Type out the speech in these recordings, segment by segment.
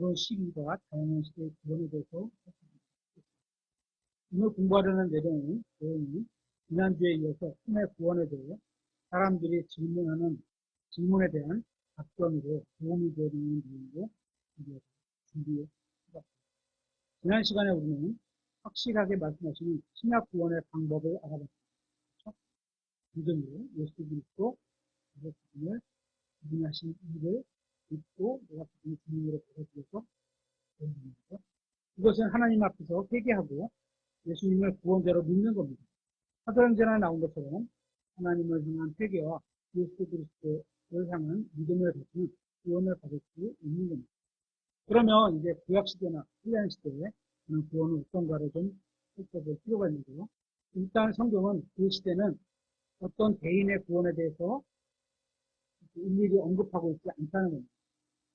오늘은 12가 다양한 시대의 구원에 대해서 오늘 공부하려는 내용이 지난주에 이어서 신의 구원에 대해 사람들이 질문하는 질문에 대한 답변으로 도움이 되는 내용으로 준비해봤습니다. 지난 시간에 우리는 확실하게 말씀하시는 신약 구원의 방법을 알아봤습니다. 그렇죠? 믿음으로 예수 그리스도 그분을 구원하신 일을 믿고 내가 그분의 주님으로 받아들여서 구원받는 것. 이것은 하나님 앞에서 회개하고 예수님을 구원자로 믿는 겁니다. 사도행전에 나온 것처럼 하나님을 향한 회개와 예수 그리스도를 향한 믿음을 가지고 구원을 받을 수 있는 겁니다. 그러면 이제 구약시대나 신약시대에 구원은 어떤가를 좀 살펴볼 필요가 있는데요. 일단 성경은 그 시대는 어떤 개인의 구원에 대해서 일일이 언급하고 있지 않다는 겁니다.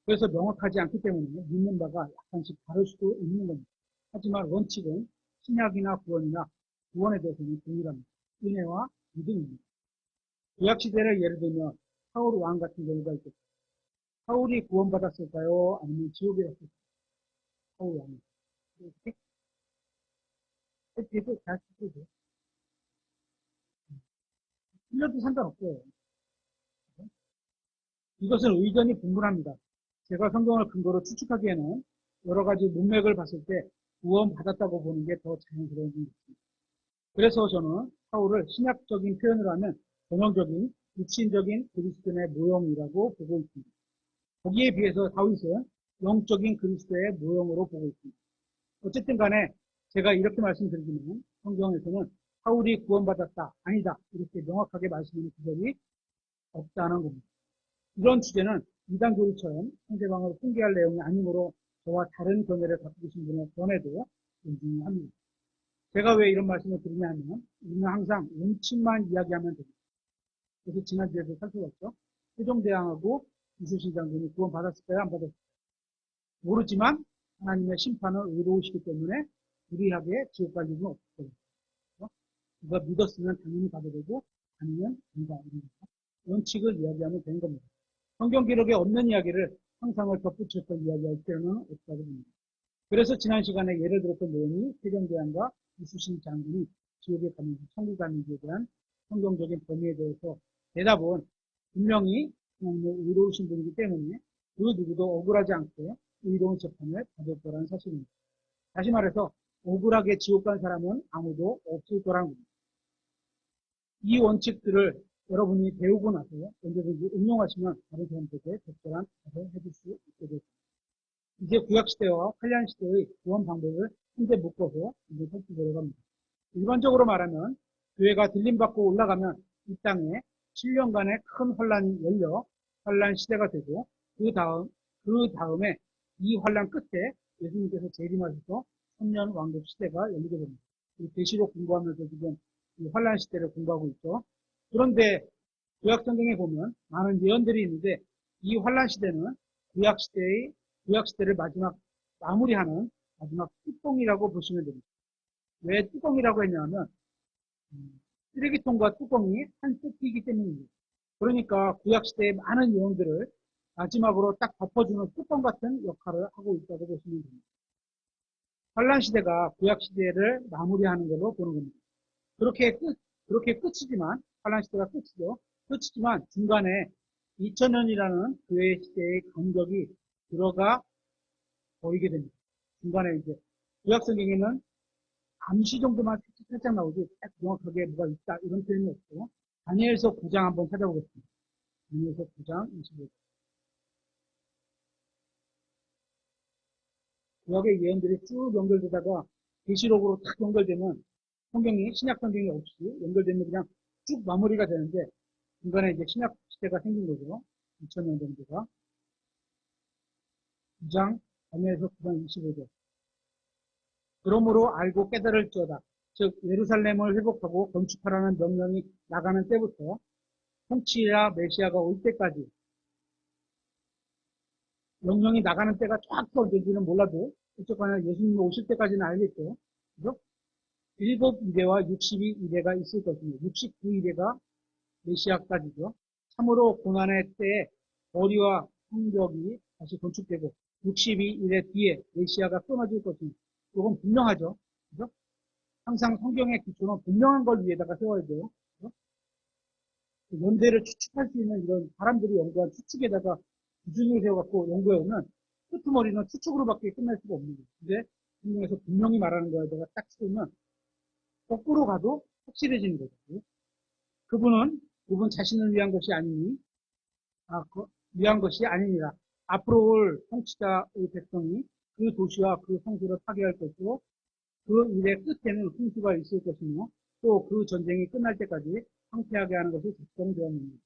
그래서 명확하지 않기 때문에 믿는 바가 약간씩 다를 수도 있는 겁니다. 하지만 원칙은 신약이나 구원이나 구원에 대해서는 동일합니다. 은혜와 믿음입니다. 구약시대를 예를 들면 사울 왕 같은 경우가 있겠죠. 사울이 구원받았을까요? 아니면 지옥에 갔을까요? 사울 왕이. 이렇게? 그래도 잘 쓰죠. 틀려도 상관없어요. 이것은 의견이 분분합니다. 제가 성경을 근거로 추측하기에는 여러 가지 문맥을 봤을 때 구원받았다고 보는 게 더 자연스러운 것 같습니다. 그래서 저는 사울을 신약적인 표현을 하면 전형적인 육신적인 그리스도의 모형이라고 보고 있습니다. 거기에 비해서 다윗은 영적인 그리스도의 모형으로 보고 있습니다. 어쨌든 간에 제가 이렇게 말씀드리지만 성경에서는 사울이 구원받았다, 아니다 이렇게 명확하게 말씀하는 구절이 없다는 겁니다. 이런 주제는 이단교리처럼 상대방을 훈계할 내용이 아니므로 저와 다른 견해를 갖고 계신 분의 견해도 존중합니다. 제가 왜 이런 말씀을 드리냐면 우리는 항상 원칙만 이야기하면 됩니다. 그래서 지난주에도 살펴봤죠. 세종대왕하고 이순신 장군이 구원받았을까요? 안 받았을까요? 모르지만 하나님의 심판은 의로우시기 때문에 불의하게 지옥 갈 일은 없을 거예요. 누가 믿었으면 당연히 가게 되고 아니면 아니다. 원칙을 이야기하면 되는 겁니다. 성경 기록에 없는 이야기를 상상을 덧붙여서 이야기할 필요는 없다고 봅니다. 그래서 지난 시간에 예를 들었던 내용이 세종대왕과 이순신 장군이 지옥에 가면서 천국 가는지에 대한 성경적인 범위에 대해서 대답은 분명히 하나님의 의로우신 분이기 때문에 그 누구도 억울하지 않게 의로운 재판을 받을 거라는 사실입니다. 다시 말해서 억울하게 지옥 간 사람은 아무도 없을 거라는 겁니다. 이 원칙들을 여러분이 배우고 나서 언제든지 응용하시면 다른 사람들에게 적절한 답을 해줄 수 있게 됩니다. 이제 구약시대와 환란시대의 구원 방법을 한데 묶어서 이제 살펴보려고 합니다. 일반적으로 말하면 교회가 들림받고 올라가면 이 땅에 7년간의 큰 환란이 열려 환란시대가 되고 그 다음에 이 환란 끝에 예수님께서 재림하셔서 3년 왕국 시대가 열리게 됩니다. 계시록 공부하면서 지금 이 환란시대를 공부하고 있죠. 그런데 구약성경에 보면 많은 예언들이 있는데 이 환란시대는 구약시대를 마무리하는 마지막 뚜껑이라고 보시면 됩니다. 왜 뚜껑이라고 했냐면 쓰레기통과 뚜껑이 한쪽이기 때문입니다. 그러니까 구약시대의 많은 예언들을 마지막으로 딱 덮어주는 뚜껑 같은 역할을 하고 있다고 보시면 됩니다. 환란시대가 구약시대를 마무리하는 걸로 보는 겁니다. 그렇게 끝이지만, 환란시대가 끝이지만 중간에 2000년이라는 교회 시대의 간격이 들어가 보이게 됩니다. 중간에 이제 구약성경에는 감시 정도만 살짝 나오지 딱 정확하게 뭐가 있다 이런 표현이 없고 다니엘서 9장 한번 찾아보겠습니다. 다니엘서 9장 25절. 구약의 예언들이 쭉 연결되다가 계시록으로 딱 연결되면 성경이 신약 성경이 없이 연결되면 그냥 쭉 마무리가 되는데 중간에 이제 신약 시대가 생긴 거죠. 2000년 정도가. 9장 다니엘서 9장 25절. 그러므로 알고 깨달을지어다. 즉 예루살렘을 회복하고 건축하라는 명령이 나가는 때부터 통치야 메시아가 올 때까지 명령이 나가는 때가 정확히 언제인지는 몰라도 어쨌거나 예수님이 오실 때까지는 알겠죠. 그죠? 7이대와 62이대가 있을 것입니다. 69이대가 메시아까지죠. 참으로 고난의 때에 거리와 성벽이 다시 건축되고 62일의 뒤에 메시아가 끊어질 것입니다. 이건 분명하죠. 그죠? 항상 성경의 기초는 분명한 걸 위에다가 세워야 돼요. 그죠? 연대를 추측할 수 있는 이런 사람들이 연구한 추측에다가 기준을 세워갖고 연구해오면 끄트머리는 추측으로밖에 끝날 수가 없는 거예요. 근데 성경에서 분명히 말하는 거에다가 딱 세우면 거꾸로 가도 확실해지는 거죠. 그분 자신을 위한 것이 아니니, 위한 것이 아니니라. 앞으로 올 통치자의 백성이 그 도시와 그 성소를 파괴할 것이고, 그 일의 끝에는 홍수가 있을 것이며, 또 그 전쟁이 끝날 때까지 황폐하게 하는 것이 작정되었습니다.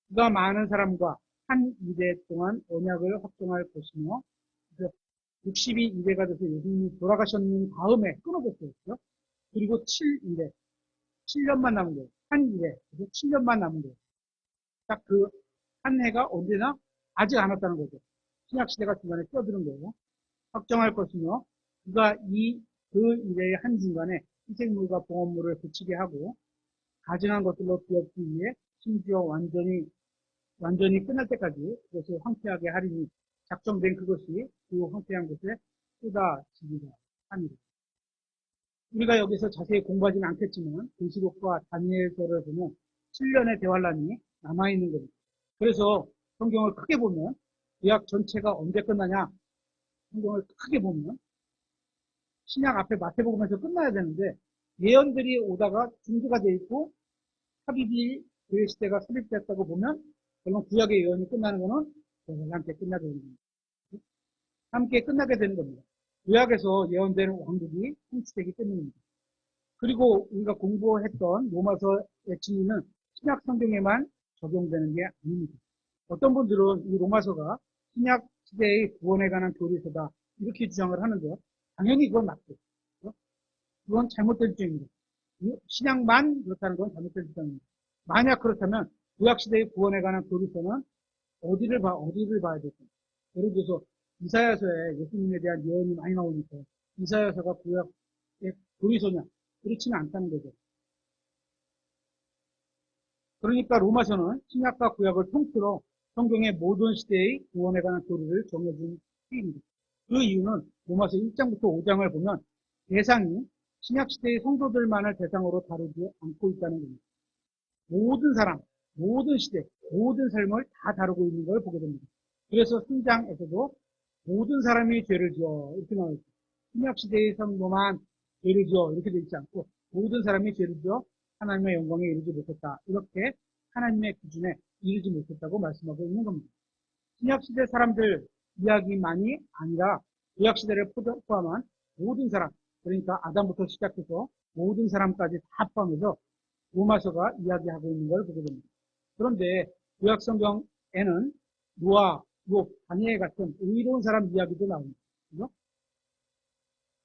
그가 많은 사람과 한 이대 동안 언약을 확정할 것이며, 62일에가 돼서 예수님이 돌아가셨는 다음에 끊어졌어요. 그리고 7일에, 7년만 남은 거예요. 한 일에, 그래서 7년만 남은 거예요. 딱 그 한 해가 언제나 아직 안 왔다는 거죠. 신약시대가 중간에 끼어드는 거예요. 확정할 것이며, 그가 그 일의 한중간에 희생물과 봉헌물을 붙이게 하고, 가증한 것들로 비웠기 위해 심지어 완전히 끝날 때까지 그것을 황폐하게 하리니 작정된 그것이 그 황폐한 곳에 쏟아지리라 합니다. 우리가 여기서 자세히 공부하지는 않겠지만 계시록과 다니엘서를 보면 7년의 대환란이 남아있는 겁니다. 그래서 성경을 크게 보면 구약 전체가 언제 끝나냐? 성경을 크게 보면 신약 앞에 마태복음에서 끝나야 되는데 예언들이 오다가 중지가 돼 있고 삽입이 교회 시대가 삽입됐다고 보면 결국 구약의 예언이 끝나는 것은 함께 끝나게 되는 겁니다. 함께 끝나게 되는 겁니다. 구약에서 예언되는 왕국이 통치되기 때문입니다. 그리고 우리가 공부했던 로마서의 진리는 신약 성경에만 적용되는 게 아닙니다. 어떤 분들은 이 로마서가 신약 시대의 구원에 관한 교리서다 이렇게 주장을 하는데요. 당연히 그건 맞죠. 그건 잘못된 주장입니다. 신약만 그렇다는 건 잘못된 주장입니다. 만약 그렇다면 구약 시대의 구원에 관한 교리서는 어디를 봐야 될까요? 예를 들어서 이사야서에 예수님에 대한 예언이 많이 나오니까 이사야서가 구약의 교리서냐? 그렇지는 않다는 거죠. 그러니까 로마서는 신약과 구약을 통틀어 성경의 모든 시대의 구원에 관한 교리를 정해준 시입니다. 그 이유는 로마서 1장부터 5장을 보면 대상이 신약시대의 성도들만을 대상으로 다루지 않고 있다는 겁니다. 모든 사람, 모든 시대, 모든 삶을 다 다루고 있는 걸 보게 됩니다. 그래서 3장에서도 모든 사람이 죄를 지어 이렇게 나와 있습니다. 신약시대의 성도만 죄를 지어 이렇게 되어 있지 않고 모든 사람이 죄를 지어 하나님의 영광에 이르지 못했다. 이렇게 하나님의 기준에 이르지 못했다고 말씀하고 있는 겁니다. 신약시대 사람들 이야기만이 아니라 구약시대를 포함한 모든 사람, 그러니까 아담부터 시작해서 모든 사람까지 다 포함해서 로마서가 이야기하고 있는 걸 보게 됩니다. 그런데 구약 성경에는 노아, 욥, 다니엘 같은 의로운 사람 이야기도 나옵니다. 그죠?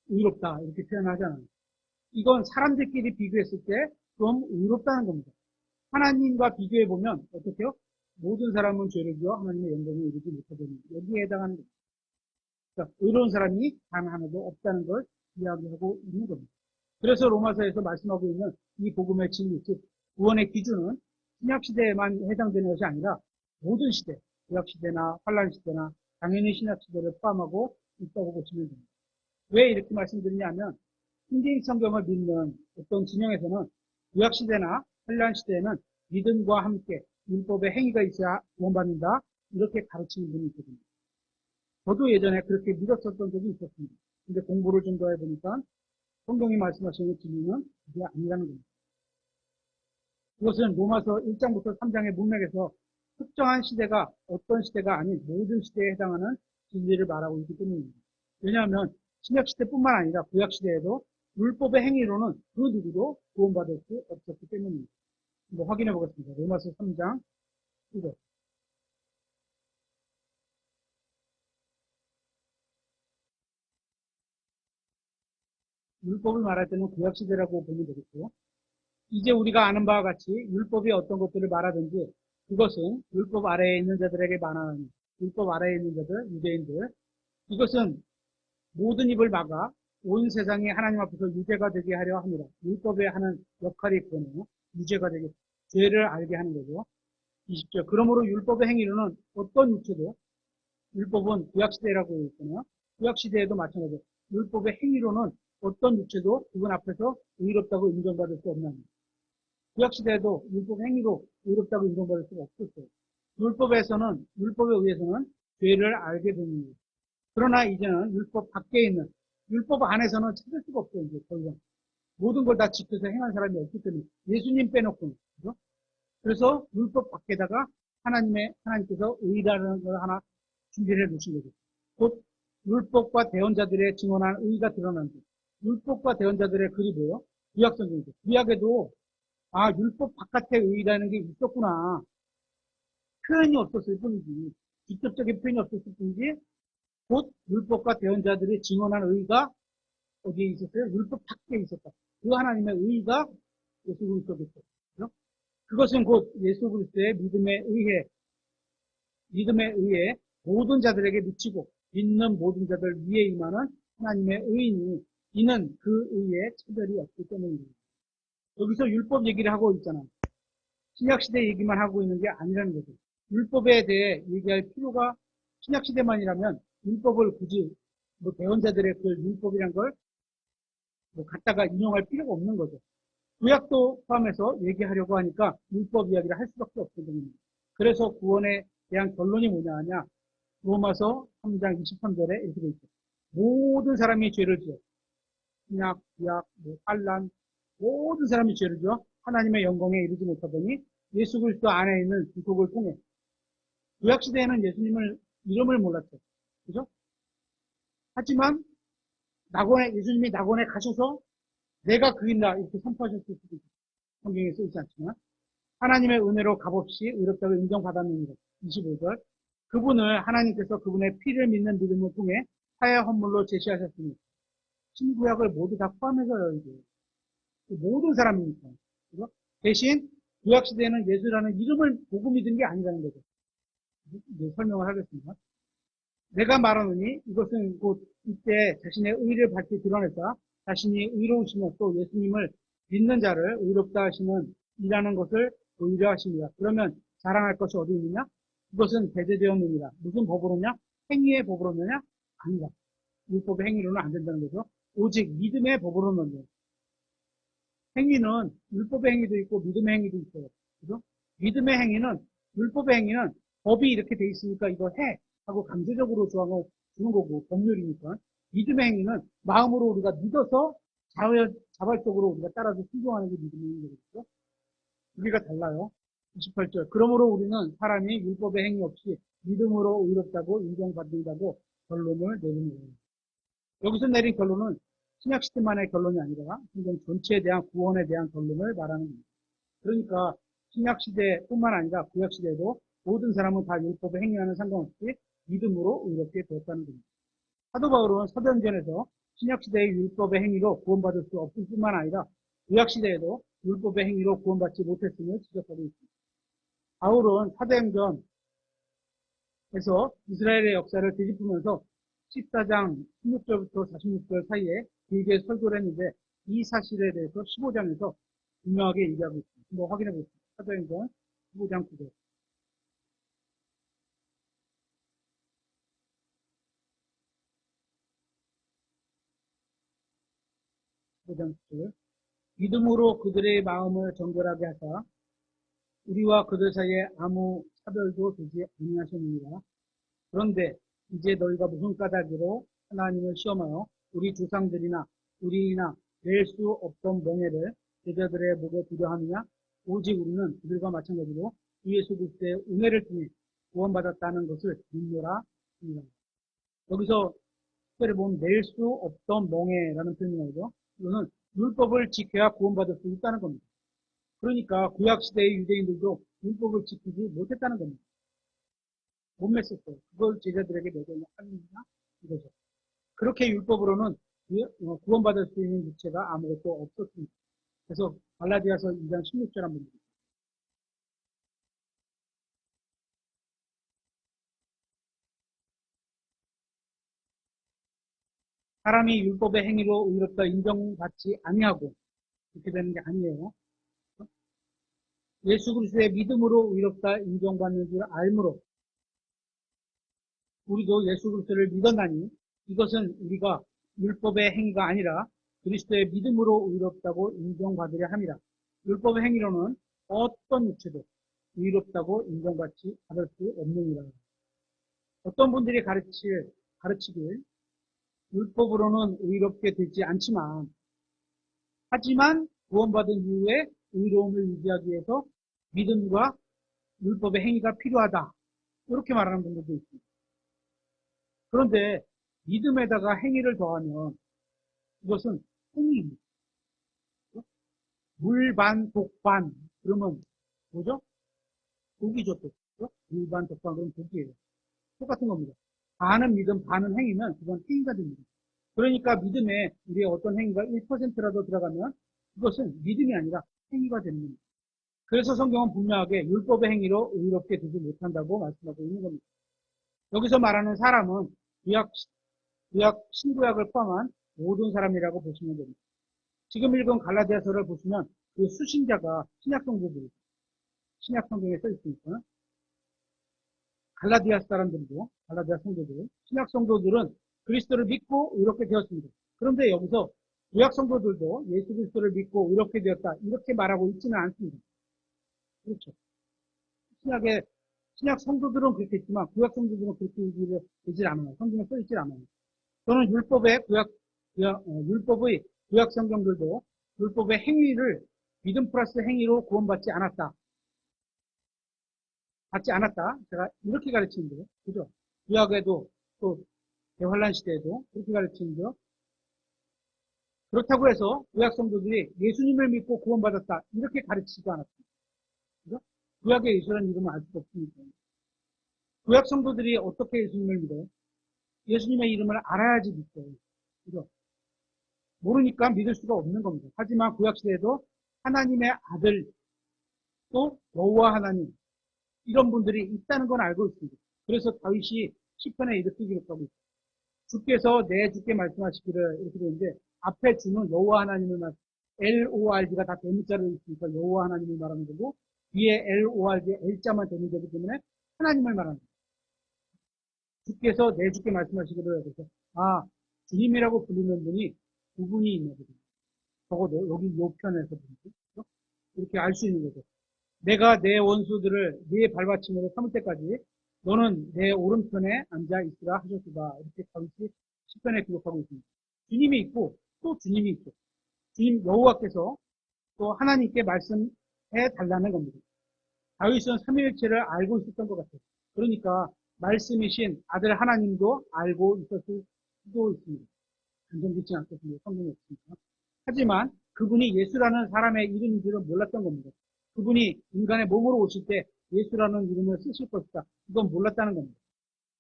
의롭다 이렇게 표현하잖아요. 이건 사람들끼리 비교했을 때 좀 의롭다는 겁니다. 하나님과 비교해보면 어떻게요? 모든 사람은 죄를 지어 하나님의 영광에 이르지 못하더니 여기에 해당하는 겁니다. 그러니까 의로운 사람이 단 하나도 없다는 걸 이야기하고 있는 겁니다. 그래서 로마서에서 말씀하고 있는 이 복음의 진리, 즉 구원의 기준은 신약시대에만 해당되는 것이 아니라 모든 시대, 구약시대나 환란시대나 당연히 신약시대를 포함하고 있다고 보시면 됩니다. 왜 이렇게 말씀드리냐면 신약 성경을 믿는 어떤 진영에서는 구약시대나 환란시대에는 믿음과 함께 율법의 행위가 있어야 구원받는다 이렇게 가르치는 분이 있거든요. 저도 예전에 그렇게 믿었었던 적이 있었습니다. 근데 공부를 좀 더 해보니까 성경이 말씀하시는 진리는 그게 아니라는 겁니다. 이것은 로마서 1장부터 3장의 문맥에서 특정한 시대가 어떤 시대가 아닌 모든 시대에 해당하는 진리를 말하고 있기 때문입니다. 왜냐하면 신약시대뿐만 아니라 구약시대에도 율법의 행위로는 그 누구도 구원받을 수 없었기 때문입니다. 확인해 보겠습니다. 로마서 3장 1절. 율법을 말할 때는 구약시대라고 보면 되겠고요. 이제 우리가 아는 바와 같이 율법이 어떤 것들을 말하든지 그것은 율법 아래에 있는 자들에게 말하는 율법 아래에 있는 자들, 유대인들 이것은 모든 입을 막아 온 세상이 하나님 앞에서 유죄가 되게 하려 합니다. 율법에 하는 역할이 그거네요. 유죄가 되게 죄를 알게 하는 거죠. 20절. 그러므로 율법의 행위로는 어떤 육체도 율법은 구약시대라고 했잖아요. 구약시대에도 마찬가지예요. 율법의 행위로는 어떤 육체도 그분 앞에서 의롭다고 인정받을 수 없는 겁니다. 구약시대에도 율법 행위로 의롭다고 인정받을 수가 없었어요. 율법에 의해서는 죄를 알게 되는 거예요. 그러나 이제는 율법 밖에 있는, 율법 안에서는 찾을 수가 없어요. 이제 더 이상. 모든 걸 다 지켜서 행한 사람이 없기 때문에 예수님 빼놓고, 그죠? 그래서 율법 밖에다가 하나님께서 의라는 걸 하나 준비를 해 놓으신 거죠. 곧 율법과 대언자들의 증언한 의가 드러난다. 율법과 대언자들의 글이 뭐예요? 구약 성경이죠. 구약에도 율법 바깥의 의라는 게 있었구나. 표현이 없었을 뿐이지. 직접적인 표현이 없었을 뿐이지. 곧 율법과 대언자들의 증언한 의가 어디에 있었어요? 율법 밖에 있었다. 그 하나님의 의가 예수 그리스도겠죠. 그것은 곧 예수 그리스도의 믿음에 의해 모든 자들에게 미치고 믿는 모든 자들 위에 임하는 하나님의 의인이 이는 그 의에 차별이 없기 때문입니다. 여기서 율법 얘기를 하고 있잖아. 신약시대 얘기만 하고 있는 게 아니라는 거죠. 율법에 대해 얘기할 필요가 신약시대만이라면 율법을 굳이 대언자들의 그 율법이란 걸 갖다가 인용할 필요가 없는 거죠. 구약도 포함해서 얘기하려고 하니까 율법 이야기를 할 수밖에 없거든요. 그래서 구원에 대한 결론이 뭐냐 하냐. 로마서 3장 23절에 이렇게 되어 있죠. 모든 사람이 죄를 지어. 신약, 구약, 환란 모든 사람이 죄를 지어 하나님의 영광에 이르지 못하더니 예수 그리스도 안에 있는 구속을 통해 구약 시대에는 예수님을 이름을 몰랐죠. 그죠? 하지만 예수님이 낙원에 가셔서 내가 그인다 이렇게 선포하셨을 수도 있죠. 성경에 쓰이지 않지만 하나님의 은혜로 값없이 의롭다고 인정받았는 것. 25절. 그분을 하나님께서 그분의 피를 믿는 믿음을 통해 사회 헌물로 제시하셨으니 신구약을 모두 다 포함해서요. 이제. 모든 사람이니까. 그죠? 대신 구약 시대에는 예수라는 이름을 보고 믿은 게 아니라는 거죠. 이제 설명을 하겠습니다. 내가 말하노니 이것은 곧 이때 자신의 의를 밝히 드러냈다. 자신이 의로우시며 또 예수님을 믿는 자를 의롭다 하시는 이라는 것을 보이려 하십니다. 그러면 자랑할 것이 어디 있느냐? 그것은 배제되었느니라. 무슨 법으로냐? 행위의 법으로느냐? 아니다. 율법의 행위로는 안 된다는 거죠. 오직 믿음의 법으로는 돼요. 행위는 율법의 행위도 있고 믿음의 행위도 있어요. 그죠? 믿음의 행위는 율법의 행위는 법이 이렇게 돼 있으니까 이거 해 하고 강제적으로 조항을 주는 거고 법률이니까 믿음의 행위는 마음으로 우리가 믿어서 자발적으로 우리가 따라서 순종하는 게 믿음의 행위거든요. 두 개가 달라요. 28절. 그러므로 우리는 사람이 율법의 행위 없이 믿음으로 의롭다고 인정받는다고 결론을 내리는 거예요. 여기서 내린 결론은 신약시대만의 결론이 아니라 성경 전체에 대한 구원에 대한 결론을 말하는 겁니다. 그러니까 신약시대뿐만 아니라 구약시대에도 모든 사람은 다 율법에 행위하는 상관없이 믿음으로 의롭게 되었다는 겁니다. 사도 바울은 사도행전에서 신약시대의 율법의 행위로 구원받을 수 없을 뿐만 아니라 구약시대에도 율법의 행위로 구원받지 못했음을 지적하고 있습니다. 바울은 사도행전에서 이스라엘의 역사를 뒤집으면서 14장 16절부터 46절 사이에 길게 설교를 했는데 이 사실에 대해서 15장에서 분명하게 얘기하고 있습니다. 한번 확인해 보겠습니다. 사도행전 15장 9절. 믿음으로 그들의 마음을 정결하게 하사 우리와 그들 사이에 아무 차별도 두지 아니하셨느니라. 그런데 이제 너희가 무슨 까닭으로 하나님을 시험하여 우리 조상들이나 우리나 낼 수 없던 멍에를 제자들의 목에 두려 하느냐? 오직 우리는 그들과 마찬가지로 주 예수 그리스도의 은혜를 통해 구원받았다는 것을 믿노라 합니다. 여기서 특별히 보면 낼 수 없던 멍에라는 표현이 나오죠. 이거는 율법을 지켜야 구원받을 수 있다는 겁니다. 그러니까 구약시대의 유대인들도 율법을 지키지 못했다는 겁니다. 못 맸었어요. 그걸 제자들에게 매겨야 하느냐 이거죠. 그렇게 율법으로는 구원받을 수 있는 육체가 아무것도 없었습니다. 그래서 갈라디아서 2장 16절 한번 보겠습니다. 사람이 율법의 행위로 의롭다 인정받지 아니하고 이렇게 되는 게 아니에요. 예수 그리스도의 믿음으로 의롭다 인정받는 줄 알므로 우리도 예수 그리스도를 믿었나니 이것은 우리가 율법의 행위가 아니라 그리스도의 믿음으로 의롭다고 인정받으려 함이라. 율법의 행위로는 어떤 육체도 의롭다고 인정받지 않을 수 없느니라. 어떤 분들이 가르치길 율법으로는 의롭게 되지 않지만 하지만 구원받은 이후에 의로움을 유지하기 위해서 믿음과 율법의 행위가 필요하다. 이렇게 말하는 분들도 있습니다. 그런데 믿음에다가 행위를 더하면 이것은 행위입니다. 물반, 독반 그러면 뭐죠? 독이죠. 또. 물반, 독반 그러면 독이에요. 똑같은 겁니다. 반은 믿음, 반은 행위면 그건 행위가 됩니다. 그러니까 믿음에 우리의 어떤 행위가 1%라도 들어가면 그것은 믿음이 아니라 행위가 되는 겁니다. 그래서 성경은 분명하게 율법의 행위로 의롭게 되지 못한다고 말씀하고 있는 겁니다. 여기서 말하는 사람은 신구약을 포함한 모든 사람이라고 보시면 됩니다. 지금 읽은 갈라디아서를 보시면 그 수신자가 신약 성도들, 신약 성경에 써 있으니까 갈라디아 사람들이고 갈라디아 성도들, 신약 성도들은 그리스도를 믿고 의롭게 되었습니다. 그런데 여기서 구약 성도들도 예수 그리스도를 믿고 의롭게 되었다 이렇게 말하고 있지는 않습니다. 그렇죠. 신약 성도들은 그렇게 있지만 구약 성도들은 그렇게 얘기를 되질 않아요. 성경에 써 있질 않아요. 또는 율법의 구약 성경들도 율법의 행위를 믿음 플러스 행위로 구원받지 않았다. 제가 이렇게 가르치는데요. 그죠? 구약에도 또 대환란 시대에도 그렇게 가르치는데요. 그렇다고 해서 구약 성도들이 예수님을 믿고 구원받았다. 이렇게 가르치지도 않았습니다. 그죠? 구약의 예수라는 이름을 알 수가 없으니까. 구약 성도들이 어떻게 예수님을 믿어요? 예수님의 이름을 알아야지 믿어요. 그죠? 모르니까 믿을 수가 없는 겁니다. 하지만 구약시대에도 하나님의 아들, 또 여호와 하나님, 이런 분들이 있다는 건 알고 있습니다. 그래서 다윗이 시편에 이렇게 기록하고 있습니다. 주께서 내 주께 말씀하시기를 이렇게 되는데 앞에 주는 여호와 하나님을 LORD가 다 대문자로 있으니까 여호와 하나님을 말하는 거고 뒤에 LORD L자만 대문자이기 때문에 하나님을 말하는 거예요. 주께서 내 주께 말씀하시기를 그래서 주님이라고 부르는 분이 두 분이 있는 거죠. 적어도 여기 요 편에서 보니까 이렇게 알 수 있는 거죠. 내가 내 원수들을 네 발받침으로 삼을 때까지 너는 내 오른편에 앉아 있으라 하셨다. 이렇게 다윗이 시편에 기록하고 있습니다. 주님이 있고 또 주님이 있고 주님 여호와께서 또 하나님께 말씀해 달라는 겁니다. 다윗은 삼위일체를 알고 있었던 것 같아요. 그러니까 말씀이신 아들 하나님도 알고 있었을 수도 있습니다. 단정 짓지 않겠습니다. 성경이 없으니까. 하지만 그분이 예수라는 사람의 이름인 줄은 몰랐던 겁니다. 그분이 인간의 몸으로 오실 때 예수라는 이름을 쓰실 것이다. 이건 몰랐다는 겁니다.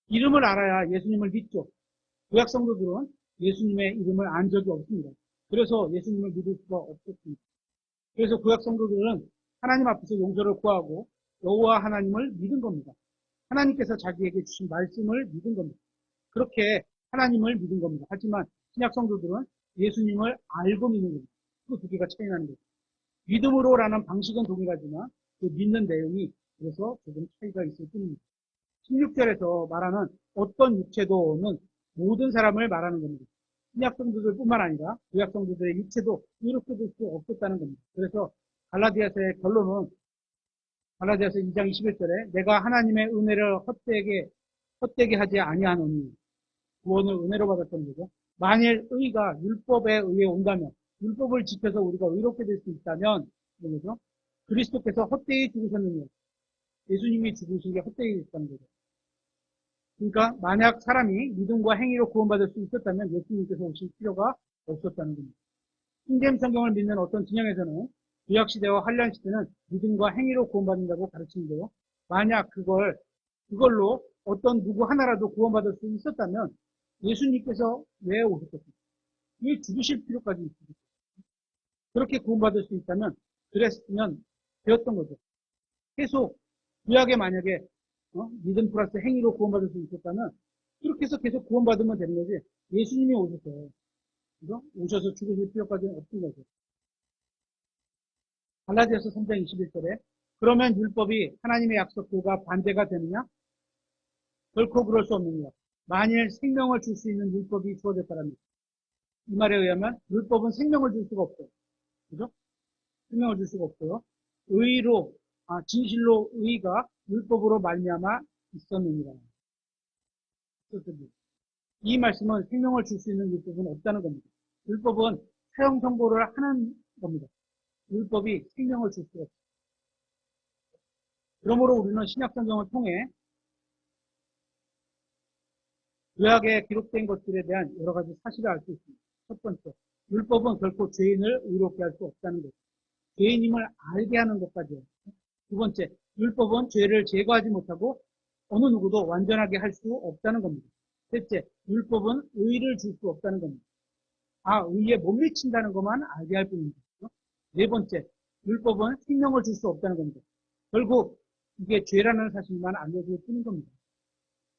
이름을 알아야 예수님을 믿죠. 구약 성도들은 예수님의 이름을 안 적이 없습니다. 그래서 예수님을 믿을 수가 없었습니다. 그래서 구약 성도들은 하나님 앞에서 용서를 구하고 여호와 하나님을 믿은 겁니다. 하나님께서 자기에게 주신 말씀을 믿은 겁니다. 그렇게 하나님을 믿은 겁니다. 하지만 신약 성도들은 예수님을 알고 믿는 겁니다. 그 두 개가 차이 나는 거죠. 믿음으로라는 방식은 동일하지만 그 믿는 내용이 그래서 조금 차이가 있을 뿐입니다. 16절에서 말하는 어떤 육체도는 모든 사람을 말하는 겁니다. 신약 성도들뿐만 아니라 구약 성도들의 육체도 이렇게 될 수 없었다는 겁니다. 그래서 갈라디아서의 결론은 갈라디아서 2장 21절에 내가 하나님의 은혜를 헛되게 하지 아니하노니 구원을 은혜로 받았던 거죠. 만일 의가 율법에 의해 온다면 율법을 지켜서 우리가 의롭게 될 수 있다면 그죠? 그리스도께서 헛되이 죽으셨느냐 예수님이 죽으신 게 헛되이 됐다는 거죠. 그러니까 만약 사람이 믿음과 행위로 구원받을 수 있었다면 예수님께서 오실 필요가 없었다는 겁니다. 킹제임 성경을 믿는 어떤 진영에서는 구약시대와 환란시대는 믿음과 행위로 구원받는다고 가르치는데요. 만약 그걸로 어떤 누구 하나라도 구원받을 수 있었다면 예수님께서 왜 오셨겠습니까? 왜 죽으실 필요까지 있습니까? 그렇게 구원받을 수 있다면 그랬으면 되었던 거죠. 계속 구약에 만약에 믿음 플러스 행위로 구원받을 수 있었다면 그렇게 해서 계속 구원받으면 되는 거지. 예수님이 오셨어요. 그죠? 오셔서 죽으실 필요까지는 없던 거죠. 갈라디아서 3장 21절에 그러면 율법이 하나님의 약속들과 반대가 되느냐? 결코 그럴 수 없느니라. 만일 생명을 줄 수 있는 율법이 주어졌다면, 이 말에 의하면 율법은 생명을 줄 수가 없어요. 그죠? 생명을 줄 수가 없고요. 의로, 진실로 의가 율법으로 말미암아 있었느니라. 이 말씀은 생명을 줄 수 있는 율법은 없다는 겁니다. 율법은 사형 선고를 하는 겁니다. 율법이 생명을 줄 수가 없어요. 그러므로 우리는 신약 성경을 통해 구약에 기록된 것들에 대한 여러 가지 사실을 알 수 있습니다. 첫 번째, 율법은 결코 죄인을 의롭게 할 수 없다는 것. 죄인임을 알게 하는 것까지요. 두 번째, 율법은 죄를 제거하지 못하고 어느 누구도 완전하게 할 수 없다는 겁니다. 셋째, 율법은 의를 줄 수 없다는 겁니다. 의에 못 미친다는 것만 알게 할 뿐입니다. 네 번째, 율법은 생명을 줄 수 없다는 겁니다. 결국 이게 죄라는 사실만 알려줄 뿐인 겁니다.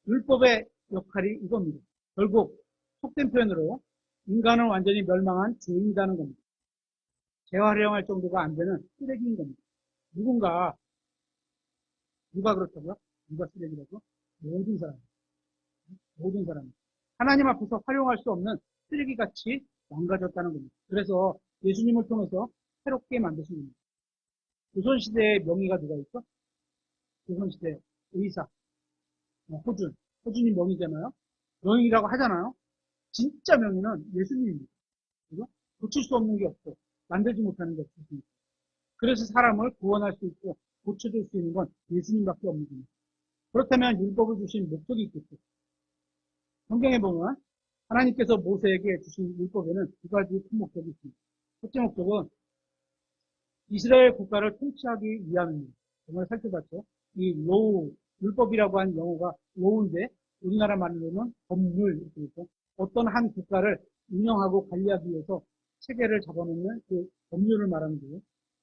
율법의 역할이 이겁니다. 결국 속된 표현으로 인간은 완전히 멸망한 죄인이라는 겁니다. 재활용할 정도가 안 되는 쓰레기인 겁니다. 누가 그렇다고요? 누가 쓰레기라고? 모든 사람. 모든 사람. 하나님 앞에서 활용할 수 없는 쓰레기같이 망가졌다는 겁니다. 그래서 예수님을 통해서 새롭게 만드신 겁니다. 조선시대의 명의가 누가 있어? 조선시대 의사, 호준이 명의잖아요. 명의라고 하잖아요. 진짜 명의는 예수님입니다. 그죠? 고칠 수 없는 게 없고 만들지 못하는 게 없습니다. 그래서 사람을 구원할 수 있고 고쳐줄 수 있는 건 예수님밖에 없는 겁니다. 그렇다면 율법을 주신 목적이 있겠죠. 성경에 보면 하나님께서 모세에게 주신 율법에는 두 가지 큰 목적이 있습니다. 첫째 목적은 이스라엘 국가를 통치하기 위함입니다. 정말 살펴봤죠. 이 로우, 율법이라고 하는 영어가 로우인데 우리나라 말로는 법률, 이렇게 있죠. 어떤 한 국가를 운영하고 관리하기 위해서 체계를 잡아놓는 그 법률을 말하는 거예요.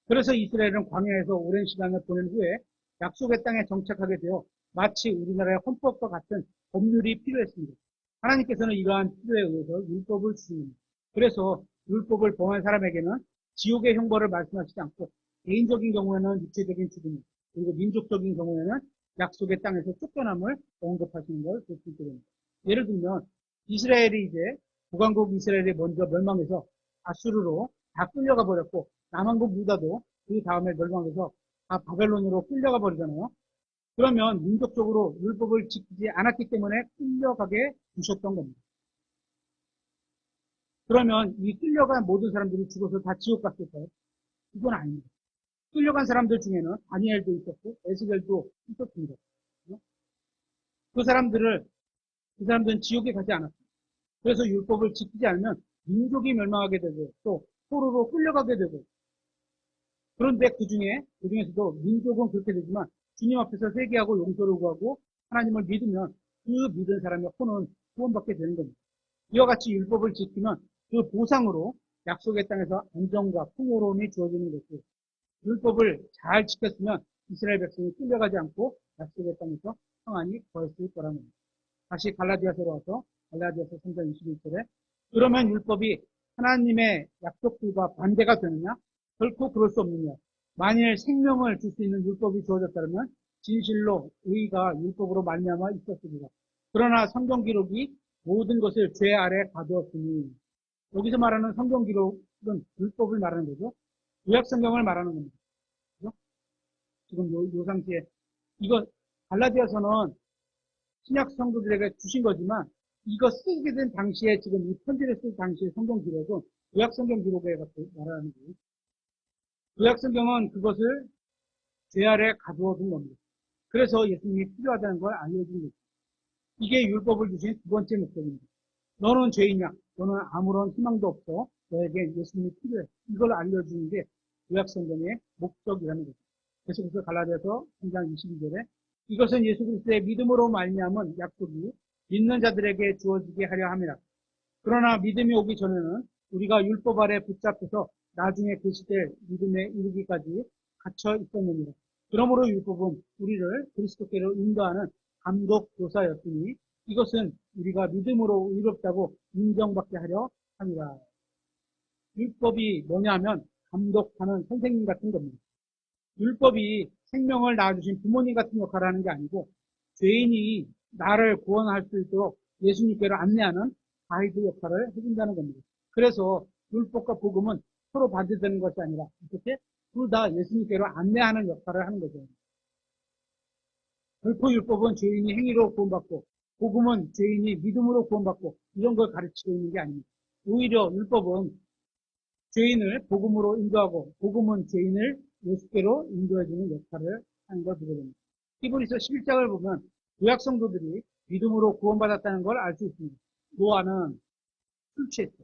그래서 이스라엘은 광야에서 오랜 시간을 보낸 후에 약속의 땅에 정착하게 되어 마치 우리나라의 헌법과 같은 법률이 필요했습니다. 하나님께서는 이러한 필요에 의해서 율법을 주십니다. 그래서 율법을 범한 사람에게는 지옥의 형벌을 말씀하시지 않고 개인적인 경우에는 육체적인 죽음, 그리고 민족적인 경우에는 약속의 땅에서 쫓겨남을 언급하시는 걸 볼 수 있게 됩니다. 예를 들면 이스라엘이 이제 북왕국 이스라엘이 먼저 멸망해서 아수르로 다 끌려가 버렸고 남왕국 유다도 그 다음에 멸망해서 다 바벨론으로 끌려가 버리잖아요. 그러면 민족적으로 율법을 지키지 않았기 때문에 끌려가게 두셨던 겁니다. 그러면 이 끌려간 모든 사람들이 죽어서 다 지옥 갔을까요? 이건 아닙니다. 끌려간 사람들 중에는 다니엘도 있었고 에스겔도 있었습니다. 그 사람들은 지옥에 가지 않았습니다. 그래서 율법을 지키지 않으면 민족이 멸망하게 되고 또 포로로 끌려가게 되고, 그런데 그중에서도 민족은 그렇게 되지만 주님 앞에서 회개하고 용서를 구하고 하나님을 믿으면 그 믿은 사람의 혼은 구원받게 되는 겁니다. 이와 같이 율법을 지키면 그 보상으로 약속의 땅에서 안정과 풍요로움이 주어지는 것이고, 율법을 잘 지켰으면 이스라엘 백성이 끌려가지 않고 약속의 땅에서 평안히 거했을 거라는 겁니다. 다시 갈라디아서로 와서 갈라디아서 3장 21절에 그러면 율법이 하나님의 약속들과 반대가 되느냐? 결코 그럴 수 없느냐? 만일 생명을 줄 수 있는 율법이 주어졌다면 진실로 의가 율법으로 말미암아 있었으리라. 그러나 성경 기록이 모든 것을 죄 아래 가두었으니, 여기서 말하는 성경 기록은 율법을 말하는 거죠. 구약 성경을 말하는 겁니다. 그죠? 지금 요 상태에 이거 갈라디아서는 신약 성도들에게 주신 거지만 이거 쓰게 된 당시에 지금 이 편지를 쓸 당시의 성경 기록은 구약 성경 기록에 말하는 거예요. 구약 성경은 그것을 죄 아래 가두어둔 겁니다. 그래서 예수님이 필요하다는 걸 알려준 거죠. 이게 율법을 주신 두 번째 목적입니다. 너는 죄인이야. 너는 아무런 희망도 없어. 너에게 예수님이 필요해. 이걸 알려주는 게 구약 성경의 목적이라는 거죠. 그래서 갈라디아서 3장 22절에 이것은 예수 그리스도의 믿음으로 말미암은 약속이 믿는 자들에게 주어지게 하려 함이라. 그러나 믿음이 오기 전에는 우리가 율법 아래 붙잡혀서 나중에 그 시대에 믿음에 이르기까지 갇혀 있었느니라. 그러므로 율법은 우리를 그리스도께로 인도하는 감독 교사였으니 이것은 우리가 믿음으로 의롭다고 인정받게 하려 함이라. 율법이 뭐냐면 감독하는 선생님 같은 겁니다. 율법이 생명을 낳아주신 부모님 같은 역할을 하는 게 아니고 죄인이 나를 구원할 수 있도록 예수님께로 안내하는 가이드 역할을 해준다는 겁니다. 그래서 율법과 복음은 서로 반대되는 것이 아니라 어떻게 둘 다 예수님께로 안내하는 역할을 하는 거죠. 결코 율법은 죄인이 행위로 구원받고 복음은 죄인이 믿음으로 구원받고 이런 걸 가르치고 있는 게 아닙니다. 오히려 율법은 죄인을 복음으로 인도하고 복음은 죄인을 예수께로 인도해주는 역할을 하는 걸 보게 됩니다. 히브리서 11장을 보면 구약 성도들이 믿음으로 구원받았다는 걸 알 수 있습니다. 노아는 술 취했죠.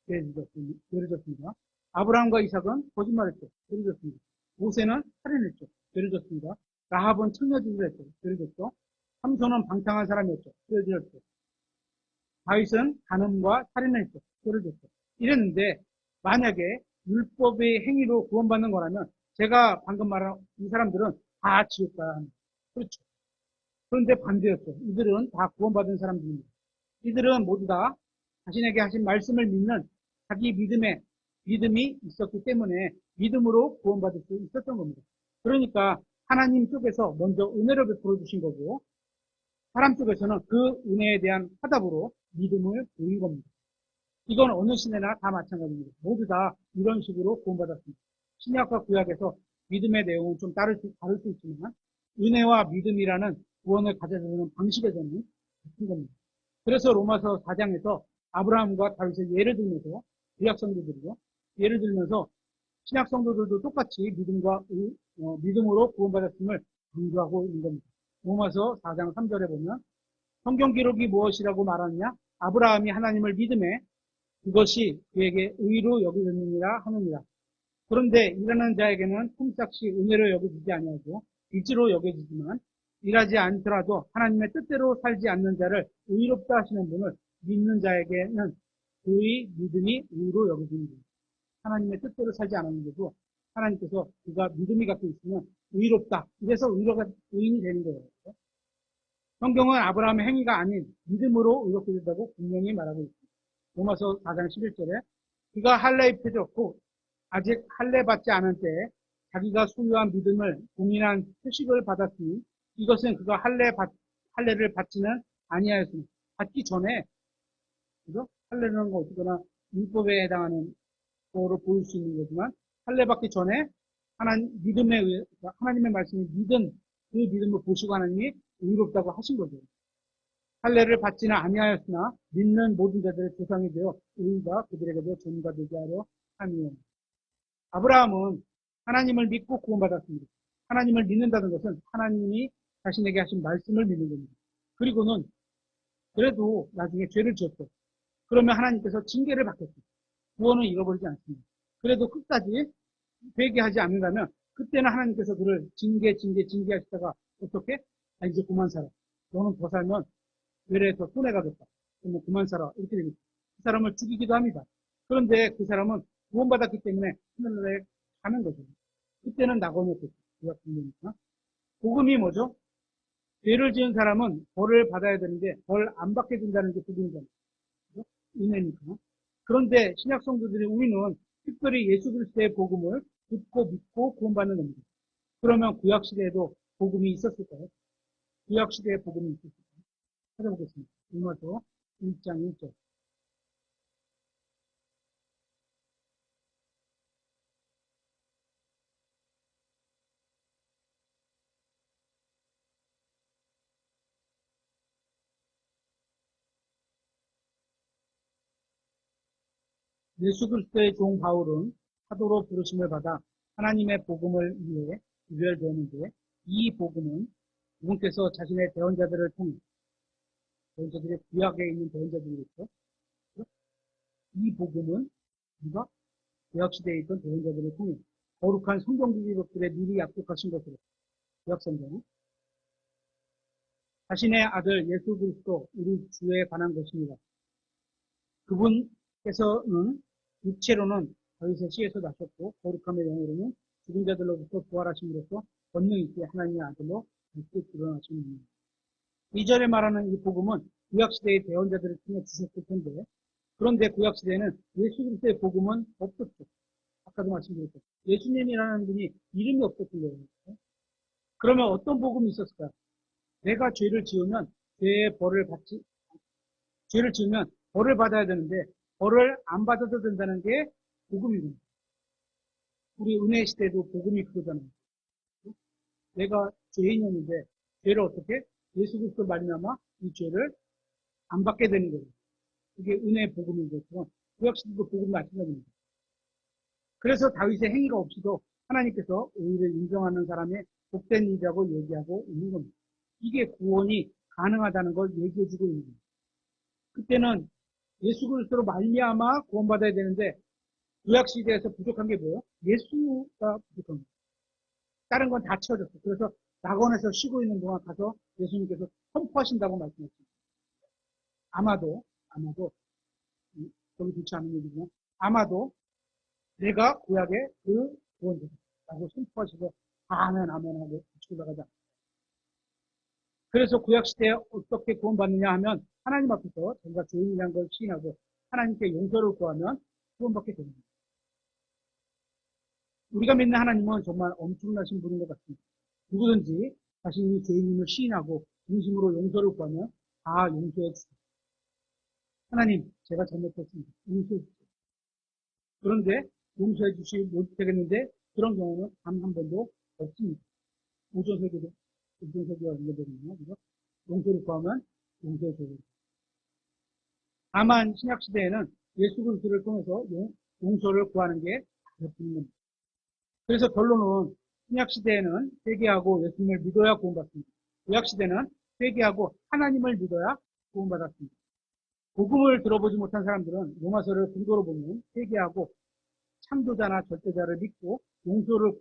죄를 졌습니다. 아브라함과 이삭은 거짓말했죠. 죄를 졌습니다. 모세는 살인했죠. 죄를 졌습니다. 라합은 청녀짓을 했죠. 죄를 졌죠. 삼손은 방탕한 사람이었죠. 죄를 졌죠. 다윗은 간음과 살인을 했죠. 죄를 졌죠. 이랬는데 만약에 율법의 행위로 구원받는 거라면 제가 방금 말한 이 사람들은 다 지옥 가야 합니다. 그렇죠. 그런데 반대였죠. 이들은 다 구원받은 사람들입니다. 이들은 모두 다 자신에게 하신 말씀을 믿는 자기 믿음이 있었기 때문에 믿음으로 구원받을 수 있었던 겁니다. 그러니까 하나님 쪽에서 먼저 은혜를 베풀어 주신 거고 사람 쪽에서는 그 은혜에 대한 화답으로 믿음을 보인 겁니다. 이건 어느 시대나 다 마찬가지입니다. 모두 다 이런 식으로 구원받았습니다. 신약과 구약에서 믿음의 내용은 좀 다를 수 있지만 은혜와 믿음이라는 구원을 가져다주는 방식에서는 같은 겁니다. 그래서 로마서 4장에서 아브라함과 다윗의 예를 들면서 구약 성도들이죠. 예를 들면서 신약 성도들도 똑같이 믿음으로 구원받았음을 강조하고 있는 겁니다. 로마서 4장 3절에 보면 성경 기록이 무엇이라고 말하느냐? 아브라함이 하나님을 믿음에 그것이 그에게 의로 여겨졌느니라 하느니라. 그런데 일하는 자에게는 품삯이 은혜로 여겨지지 아니하고 빚으로 여겨지지만 일하지 않더라도 하나님의 뜻대로 살지 않는 자를 의롭다 하시는 분을 믿는 자에게는 그의 믿음이 의로 여겨집니다. 하나님의 뜻대로 살지 않았는데도 하나님께서 그가 믿음이 갖고 있으면 의롭다. 이래서 의인이 되는 거예요. 성경은 아브라함의 행위가 아닌 믿음으로 의롭게 된다고 분명히 말하고 있습니다. 로마서 4장 11절에 그가 할례 입혀졌고 아직 할례 받지 않은 때에 자기가 소유한 믿음을 공인한 표식을 받았으니 이것은 그가 할례를 받지는 아니하였으니 받기 전에 그죠? 할례라는 거 어쨌거나 율법에 해당하는 거로 보일 수 있는 거지만 할례 받기 전에 하나님의 말씀을 믿은 그 믿음을 보시고 하나님이 의롭다고 하신 거죠. 할례를 받지는 아니하였으나 믿는 모든 자들의 조상이 되어 의가 그들에게도 전가 되게 하려 함이요. 아브라함은 하나님을 믿고 구원받았습니다. 하나님을 믿는다는 것은 하나님이 자신에게 하신 말씀을 믿는 겁니다. 그리고는 그래도 나중에 죄를 지었죠. 그러면 하나님께서 징계를 받겠습니다. 구원은 잃어버리지 않습니다. 그래도 끝까지 회개하지 않는다면 그때는 하나님께서 그를 징계하시다가 어떻게? 이제 그만 살아. 너는 더 살면 외래에서 손해가겠다. 그러면 그만 살아. 이렇게 됩니다. 그 사람을 죽이기도 합니다. 그런데 그 사람은 구원받았기 때문에 하늘나라에 가는 거죠. 그때는 낙원이었겠죠. 복음이 뭐죠? 죄를 지은 사람은 벌을 받아야 되는데 벌 안 받게 된다는 게 복음이잖아요. 은혜니까. 그런데 신약 성도들이 우리는 특별히 예수 그리스도의 복음을 듣고 믿고 구원받는 겁니다. 그러면 구약 시대에도 복음이 있었을까요? 구약 시대에 복음이 있었을까요? 찾아보겠습니다. 로마서 1장 1절. 예수 그리스도의 종 바울은 사도로 부르심을 받아 하나님의 복음을 위해 유별되었는데 이 복음은 그분께서 자신의 대언자들을 통해 대언자들의 구약에 있는 대언자들이겠죠. 이 복음은 우리가 구약시대에 있던 대언자들을 통해 거룩한 성경 기록들에 미리 약속하신 것으로 구약성경은 자신의 아들 예수 그리스도 우리 주에 관한 것입니다. 그분께서는 육체로는 다윗의 씨에서 나셨고 거룩함의 영으로는 죽은 자들로부터 부활하심으로써 권능 있게 하나님의 아들로 밝게 드러나신 분입니다. 2절에 말하는 이 복음은 구약시대의 대언자들을 통해 주셨을 텐데 그런데 구약시대에는 예수 그리스도의 복음은 없었죠. 아까도 말씀드렸죠. 예수님이라는 분이 이름이 없었던 거예요. 그러면 어떤 복음이 있었을까요? 내가 죄를 지으면 죄의 벌을 받지 죄를 지으면 벌을 받아야 되는데 벌을 안 받아도 된다는 게 복음이거든요. 우리 은혜 시대도 복음이 그거잖아요. 내가 죄인이었는데 죄를 어떻게 예수 그리스도 말미암아 이 죄를 안 받게 되는 거예요. 그게 은혜의 복음인 것처럼 그 역시도 복음이 마찬가지입니다. 그래서 다윗의 행위가 없이도 하나님께서 의를 인정하는 사람의 복된 일이라고 얘기하고 있는 겁니다. 이게 구원이 가능하다는 걸 얘기해주고 있는 겁니다. 그때는 예수 그리스도로 말미암아 구원받아야 되는데 구약 시대에서 부족한 게 뭐예요? 예수가 부족한 거예요. 다른 건 다 채워졌어요. 그래서 낙원에서 쉬고 있는 동안 가서 예수님께서 선포하신다고 말씀하셨습니다. 아마도 거기 좋지 않은 얘기지만 아마도 내가 구약의 그 구원자라고 선포하시고 아멘 하고 같이 올라가자. 그래서 구약 시대에 어떻게 구원받느냐 하면 하나님 앞에서 자기가 죄인이라는 걸 시인하고 하나님께 용서를 구하면 구원받게 됩니다. 우리가 믿는 하나님은 정말 엄청나신 분인 것 같습니다. 누구든지 자신이 죄인임을 시인하고 진심으로 용서를 구하면 다 용서해 주십니다. 하나님, 제가 잘못했습니다. 용서해 주십시오. 그런데 용서해 주시지 못되겠는데 그런 경우는 단 한 번도 없습니다. 오전세계가 연결되거든요. 그래서 용서를 구하면 용서해 줘야 됩니다. 다만 신약시대에는 예수 그리스도를 통해서 용서를 구하는 게 어렵습니다. 그래서 결론은 신약시대에는 회개하고 예수님을 믿어야 구원받습니다. 구약시대는 회개하고 하나님을 믿어야 구원받았습니다. 복음을 들어보지 못한 사람들은 로마서를 근거로 보면 회개하고 창조자나 절대자를 믿고 용서를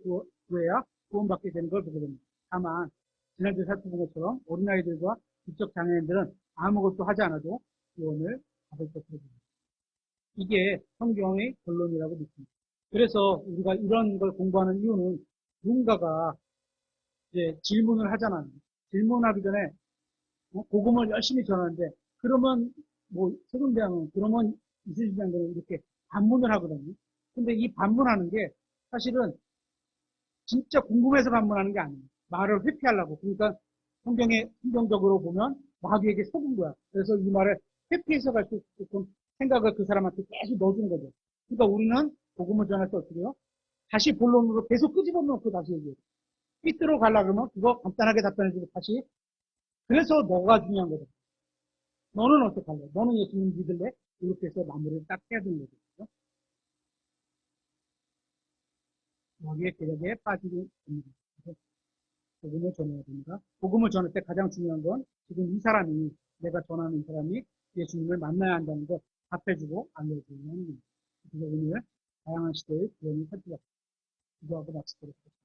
구해야 구원받게 되는 걸 보게 됩니다. 다만 지난주에 살펴본 것처럼 어린아이들과 지적 장애인들은 아무것도 하지 않아도 구원을 받을 것으로 보입니다. 이게 성경의 결론이라고 믿습니다. 그래서 우리가 이런 걸 공부하는 이유는 누군가가 이제 질문을 하잖아요. 질문하기 전에 복음을 열심히 전하는데 그러면 뭐 세종대왕은 그러면 이순신장군은 이렇게 반문을 하거든요. 근데 이 반문하는 게 사실은 진짜 궁금해서 반문하는 게 아니에요. 말을 회피하려고. 그러니까 성경적으로 보면 마귀에게 속은 거야. 그래서 이 말을 회피해서 갈 수 있게끔 생각을 그 사람한테 계속 넣어주는 거죠. 그러니까 우리는 복음을 전할 때 어떻게 해요? 다시 본론으로 계속 끄집어 놓고 다시 얘기해요. 삐뚤어 가려고 그러면 그거 간단하게 답변해주고 다시. 그래서 너가 중요한 거죠. 너는 어떻게 할래? 너는 예수님 믿을래? 이렇게 해서 마무리를 딱 해야 되는 거죠. 여기에 계략에 빠지게 됩니다. 복음을 전해야 됩니다. 복음을 전할 때 가장 중요한 건 지금 이 사람이, 내가 전하는 이 사람이 예수님을 만나야 한다는 걸 답해주고 알려주는 겁니다. 그래서 오늘 다양한 시대의 구원을 살펴봤습니다. 기도하고 마치도록 하겠습니다.